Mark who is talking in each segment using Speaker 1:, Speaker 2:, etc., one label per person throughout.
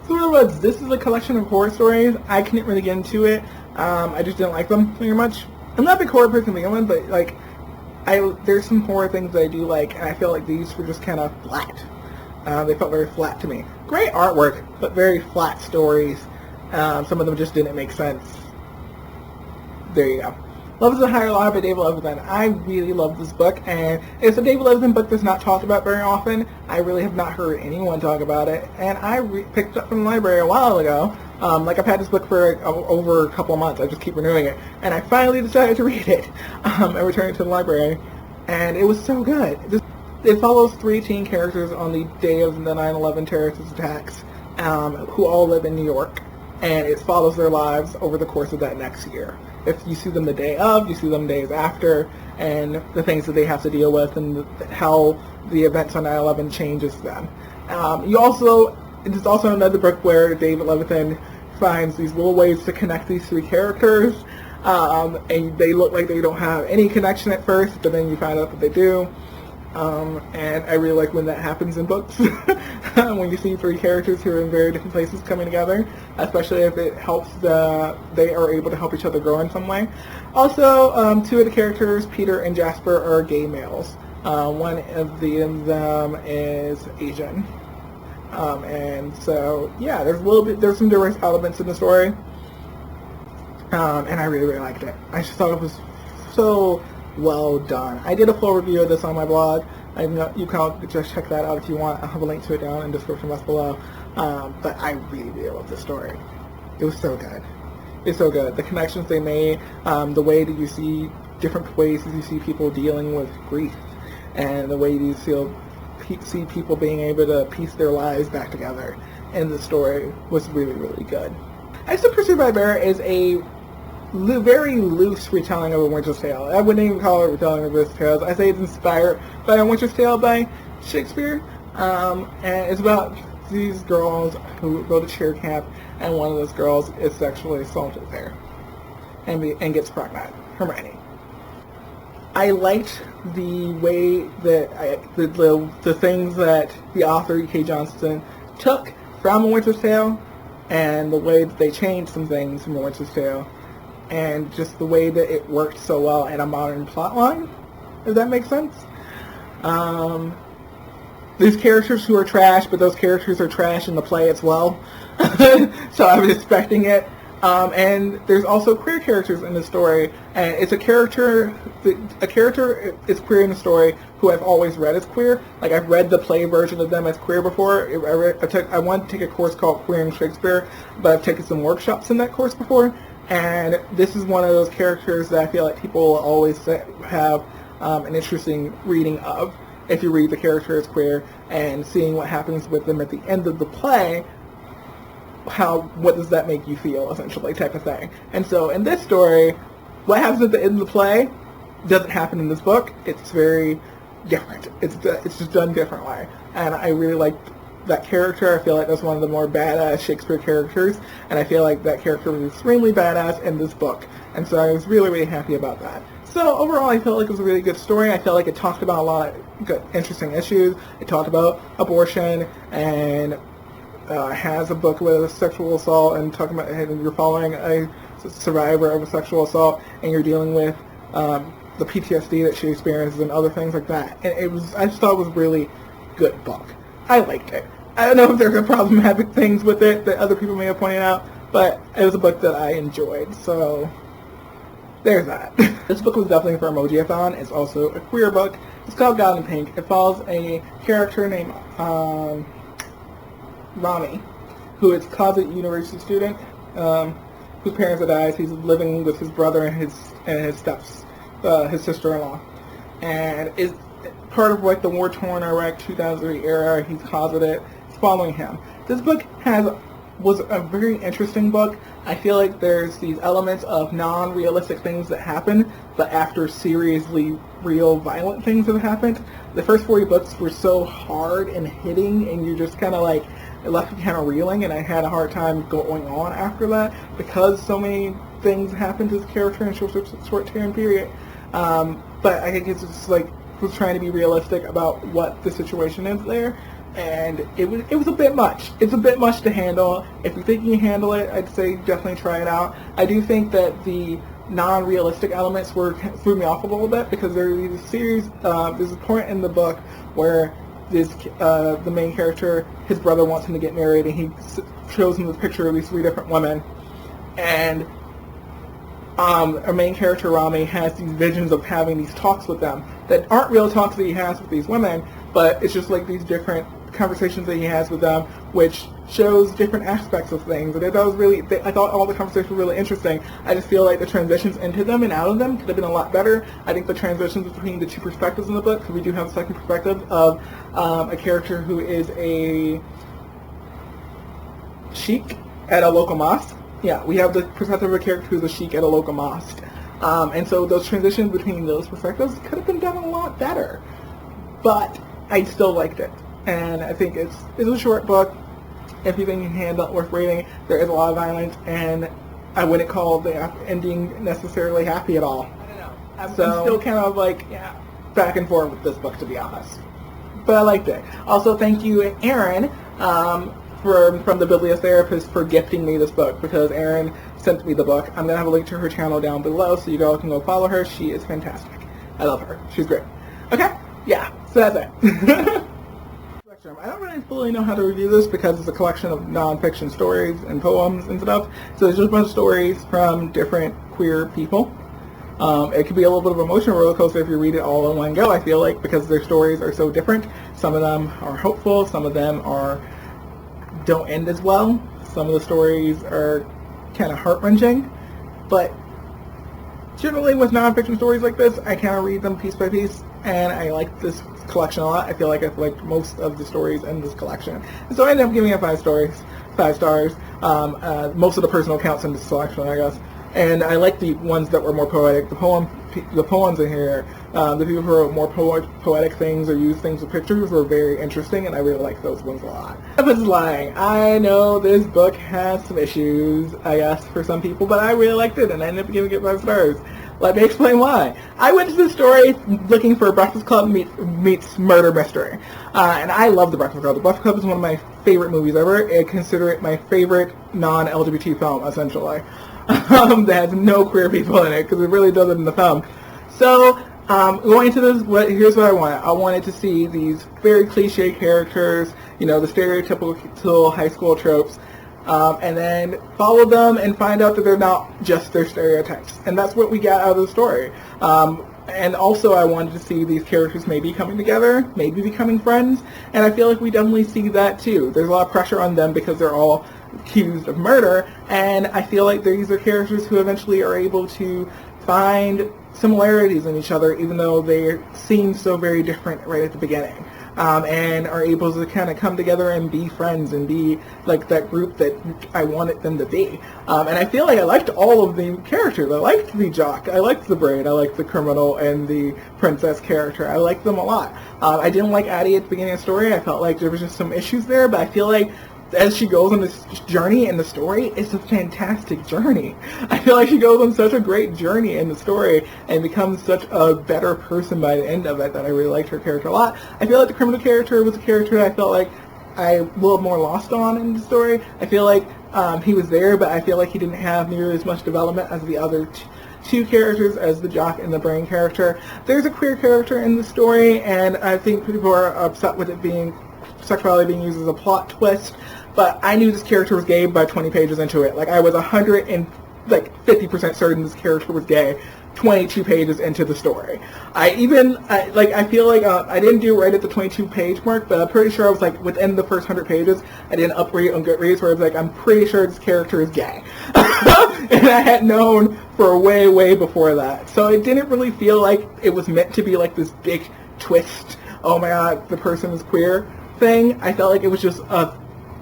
Speaker 1: This is a collection of horror stories. I couldn't really get into it. I just didn't like them very much. I'm not a big horror person to begin with, but like, there's some horror things that I do like, and I feel like these were just kind of flat. They felt very flat to me. Great artwork, but very flat stories. Some of them just didn't make sense. There you go. Love is a Higher Law by David Levithan. I really love this book, and it's a David Levithan book that's not talked about very often. I really have not heard anyone talk about it, and I picked it up from the library a while ago. Like, I've had this book for over a couple of months. I just keep renewing it, and I finally decided to read it and return it to the library, and it was so good. It follows 3 teen characters on the day of the 9/11 terrorist attacks, who all live in New York, and it follows their lives over the course of that next year. If you see them the day of, you see them days after, and the things that they have to deal with, and how the events on 9/11 changes them. It is also another book where David Levithan finds these little ways to connect these 3 characters, and they look like they don't have any connection at first, but then you find out that they do. And I really like when that happens in books, when you see 3 characters who are in very different places coming together, especially if it helps they are able to help each other grow in some way. Also, 2 of the characters, Peter and Jasper, are gay males. One of them is Asian. And so, yeah, there's some diverse elements in the story. And I really, really liked it. I just thought it was so well done. I did a full review of this on my blog. You can just check that out if you want. I'll have a link to it down in the description box below. But I really, really love this story. It was so good. It's so good. The connections they made, the way that you see different places you see people dealing with grief, and the way you see people being able to piece their lives back together in the story was really, really good. I Still Pursued by a Bear is a very loose retelling of A Winter's Tale. I wouldn't even call it a retelling of Winter's Tale. I say it's inspired by A Winter's Tale by Shakespeare. And it's about these girls who go to cheer camp, and one of those girls is sexually assaulted there and gets pregnant. Hermione. I liked the way that the things that the author E.K. Johnston took from A Winter's Tale, and the way that they changed some things from A Winter's Tale, and just the way that it worked so well in a modern plotline, if that makes sense. These characters who are trash, but those characters are trash in the play as well. So I was expecting it. And there's also queer characters in the story, and it's a character is queer in the story who I've always read as queer. Like, I've read the play version of them as queer before. I wanted to take a course called Queer in Shakespeare, but I've taken some workshops in that course before. And this is one of those characters that I feel like people will always have an interesting reading of. If you read the character as queer and seeing what happens with them at the end of the play, what does that make you feel, essentially, type of thing. And so in this story, what happens at the end of the play doesn't happen in this book. It's very different. It's just done differently. And I really liked that character. I feel like that's one of the more badass Shakespeare characters, and I feel like that character was extremely badass in this book, and so I was really, really happy about that. So overall, I felt like it was a really good story. I felt like it talked about a lot of good, interesting issues. It talked about abortion, and has a book with a sexual assault, and talking about you're following a survivor of a sexual assault, and you're dealing with the PTSD that she experiences and other things like that. And I just thought it was a really good book. I liked it. I don't know if there's a problematic things with it that other people may have pointed out, but it was a book that I enjoyed, so there's that. This book was definitely for Emoji-a-thon. It's also a queer book. It's called God in Pink. It follows a character named Rami, who is a closet university student, whose parents have died. He's living with his brother and his sister-in-law, and is part of like the war-torn Iraq 2003 era. He's closeted. It's following him. This book was a very interesting book. I feel like there's these elements of non-realistic things that happen, but after seriously real violent things have happened. The first 40 books were so hard and hitting, and you're just kind of like, it left me kind of reeling, and I had a hard time going on after that because so many things happened to this character in a short time period. But I think it's just like was trying to be realistic about what the situation is there, and it was a bit much. It's a bit much to handle. If you think you can handle it, I'd say definitely try it out. I do think that the non-realistic elements threw me off a little bit, because there's a point in the book where the main character, his brother wants him to get married, and he shows him the picture of these 3 different women, and our main character Rami has these visions of having these talks with them that aren't real talks that he has with these women, but it's just like these different conversations that he has with them, which shows different aspects of things. And I thought all the conversations were really interesting. I just feel like the transitions into them and out of them could have been a lot better. I think the transitions between the 2 perspectives in the book, because we do have a second perspective of a character who is a sheikh at a local mosque. Yeah, we have the perspective of a character who's a sheikh at a local mosque. And so those transitions between those perspectives could have been done a lot better. But I still liked it. And I think it's a short book. If you think you can handle it, worth reading. There is a lot of violence, and I wouldn't call the ending necessarily happy at all. I don't know. I'm still kind of like, back and forth with this book, to be honest. But I liked it. Also, thank you, Erin, from the Bibliotherapist, for gifting me this book, because Erin sent me the book. I'm going to have a link to her channel down below, so you all can go follow her. She is fantastic. I love her. She's great. Okay? Yeah, so that's it. I don't really fully know how to review this, because it's a collection of non-fiction stories and poems and stuff. So it's just a bunch of stories from different queer people. It could be a little bit of an emotional roller coaster if you read it all in one go, I feel like, because their stories are so different. Some of them are hopeful, some of them don't end as well. Some of the stories are kind of heart-wrenching, but generally with non-fiction stories like this, I kind of read them piece by piece, and I like this collection a lot. I feel like I've liked most of the stories in this collection, and so I ended up giving it 5 stars. Most of the personal accounts in this collection, I guess, and I like the ones that were more poetic. The poems in here, the people who wrote more poetic things or used things with pictures were very interesting, and I really like those ones a lot. I was lying. I know this book has some issues, I guess, for some people, but I really liked it, and I ended up giving it 5 stars. Let me explain why. I went to the story looking for a Breakfast Club meets murder mystery, and I love The Breakfast Club. The Breakfast Club is one of my favorite movies ever. I consider it my favorite non-LGBT film, essentially, that has no queer people in it, because it really does it in the film. So, going into this, here's what I wanted. I wanted to see these very cliche characters, the stereotypical high school tropes, and then follow them and find out that they're not just their stereotypes. And that's what we got out of the story. And also I wanted to see these characters maybe coming together, maybe becoming friends, and I feel like we definitely see that too. There's a lot of pressure on them because they're all accused of murder, and I feel like these are characters who eventually are able to find similarities in each other, even though they seem so very different right at the beginning. And are able to kind of come together and be friends and be like that group that I wanted them to be. And I feel like I liked all of the characters. I liked the jock, I liked the braid, I liked the criminal and the princess character. I liked them a lot. I didn't like Addie at the beginning of the story. I felt like there was just some issues there, but I feel like as she goes on this journey in the story, it's a fantastic journey. I feel like she goes on such a great journey in the story and becomes such a better person by the end of it that I really liked her character a lot. I feel like the criminal character was a character I felt like I a little more lost on in the story. I feel like he was there, but I feel like he didn't have nearly as much development as the other two characters, as the jock and the brain character. There's a queer character in the story, and I think people are upset with it being sexuality being used as a plot twist, but I knew this character was gay by 20 pages into it. Like, I was 50% certain this character was gay 22 pages into the story. I feel like I didn't do it right at the 22 page mark, but I'm pretty sure I was like within the first 100 pages. I did an upgrade on Goodreads where I was like, I'm pretty sure this character is gay. And I had known for way before that. So it didn't really feel like it was meant to be like this big twist, oh my god, the person is queer thing. I felt like it was just a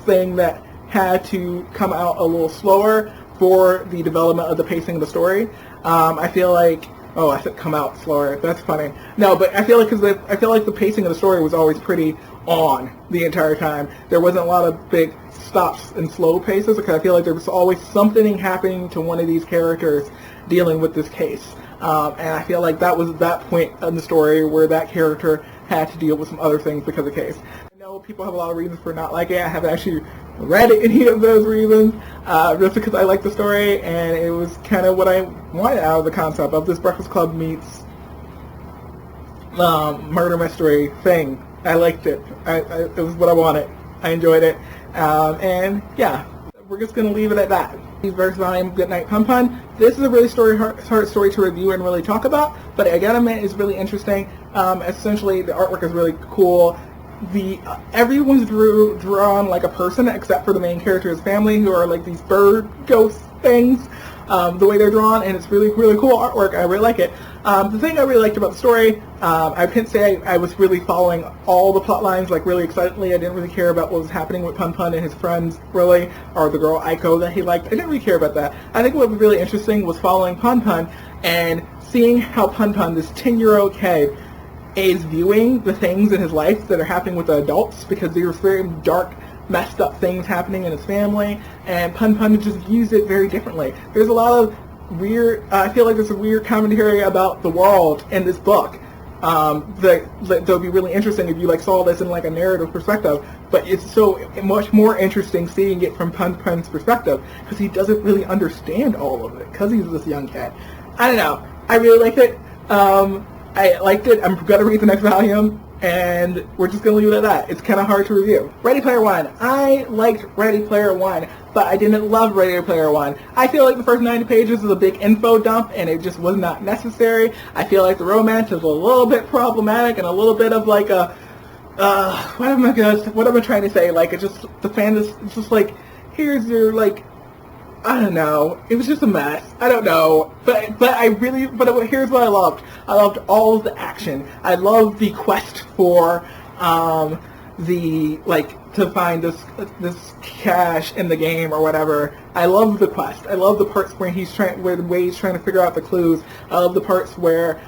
Speaker 1: thing that had to come out a little slower for the development of the pacing of the story. I feel like, oh, I said come out slower. That's funny. No, but I feel like the pacing of the story was always pretty on the entire time. There wasn't a lot of big stops and slow paces, because I feel like there was always something happening to one of these characters dealing with this case. And I feel like that was that point in the story where that character had to deal with some other things because of the case. I know know people have a lot of reasons for not liking it. I haven't actually read any of those reasons, just because I like the story, and it was kind of what I wanted out of the concept of this Breakfast Club meets murder mystery thing. I liked it. It was what I wanted. I enjoyed it. And yeah, we're just going to leave it at that. First volume, Goodnight Punpun. This is a really hard story to review and really talk about, but I gotta admit it's really interesting. Essentially, the artwork is really cool. Everyone's drawn like a person except for the main character's family, who are like these bird ghost things. The way they're drawn, and it's really cool artwork. I really like it. The thing I really liked about the story, I can't say I was really following all the plot lines like really excitedly. I didn't really care about what was happening with Punpun and his friends, really, or the girl Aiko that he liked. I didn't really care about that. I think what was really interesting was following Punpun and seeing how Punpun, this 10-year-old kid, is viewing the things in his life that are happening with the adults, because there's very dark, messed up things happening in his family, and Punpun just views it very differently. There's a lot of weird, I feel like there's a weird commentary about the world in this book that would be really interesting if you like saw this in like a narrative perspective, but it's so much more interesting seeing it from Punpun's perspective, because he doesn't really understand all of it, because he's this young kid. I don't know. I really liked it. I liked it. I'm going to read the next volume, and we're just going to leave it at that. It's kind of hard to review. Ready Player One. I liked Ready Player One, but I didn't love Ready Player One. I feel like the first 90 pages was a big info dump, and it just was not necessary. I feel like the romance is a little bit problematic, and a little bit of like a, what am I trying to say? Like, it's just, the fan is just like, here's your, like, I don't know. It was just a mess. I don't know. But here's what I loved. I loved all of the action. I loved the quest for to find this cache in the game or whatever. I love the quest. I love the parts where he's trying to figure out the clues. I love the parts where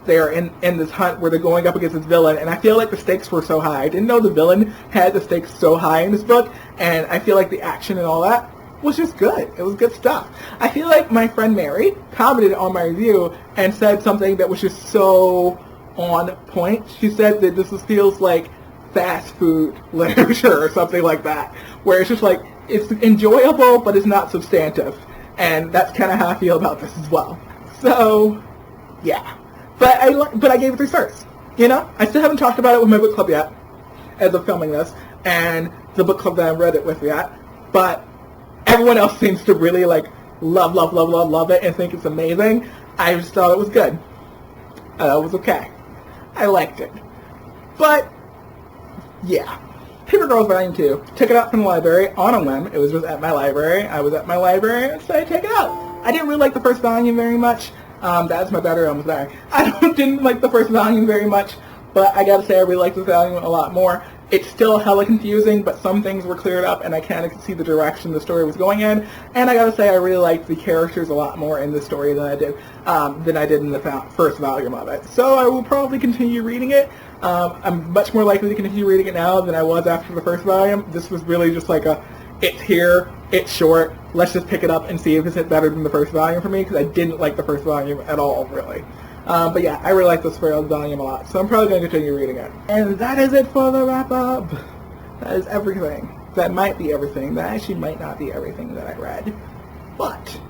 Speaker 1: they are in this hunt where they're going up against this villain, and I feel like the stakes were so high. I didn't know the villain had the stakes so high in this book, and I feel like the action and all that was just good. It was good stuff. I feel like my friend Mary commented on my review and said something that was just so on point. She said that this feels like fast food literature or something like that, where it's just like, it's enjoyable but it's not substantive, and that's kind of how I feel about this as well. So yeah, but I gave it 3 stars. You know, I still haven't talked about it with my book club yet as of filming this, and the book club that I read it with yet, but everyone else seems to really like love it and think it's amazing. I just thought it was good. It was okay. I liked it. But yeah, Paper Girls Volume 2. Took it out from the library on a whim. It was just at my library. I was at my library and decided to take it out. I didn't really like the first volume very much. That's my battery almost dying. Didn't like the first volume very much, but I gotta say I really liked this volume a lot more. It's still hella confusing, but some things were cleared up, and I kind of could see the direction the story was going in. And I gotta say, I really liked the characters a lot more in this story than I did in the first volume of it. So I will probably continue reading it. I'm much more likely to continue reading it now than I was after the first volume. This was really just like it's here, it's short, let's just pick it up and see if it's better than the first volume for me, because I didn't like the first volume at all, really. But yeah, I really like this volume a lot, so I'm probably going to continue reading it. And that is it for the wrap-up. That is everything. That might be everything. That actually might not be everything that I read. But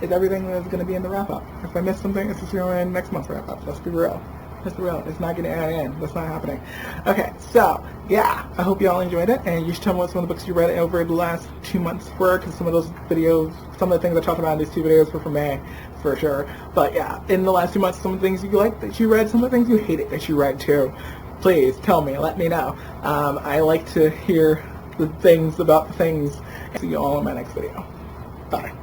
Speaker 1: it's everything that's going to be in the wrap-up. If I miss something, it's just going to be in next month's wrap-up. Let's be real. Let's be real. It's not getting added in. That's not happening. Okay, so, yeah. I hope you all enjoyed it, and you should tell me what some of the books you read over the last 2 months were, because some of those videos, some of the things I talked about in these 2 videos were from May, for sure. But yeah, in the last 2 months, some of the things you liked that you read, some of the things you hated that you read too. Please tell me. Let me know. I like to hear the things about the things. See you all in my next video. Bye.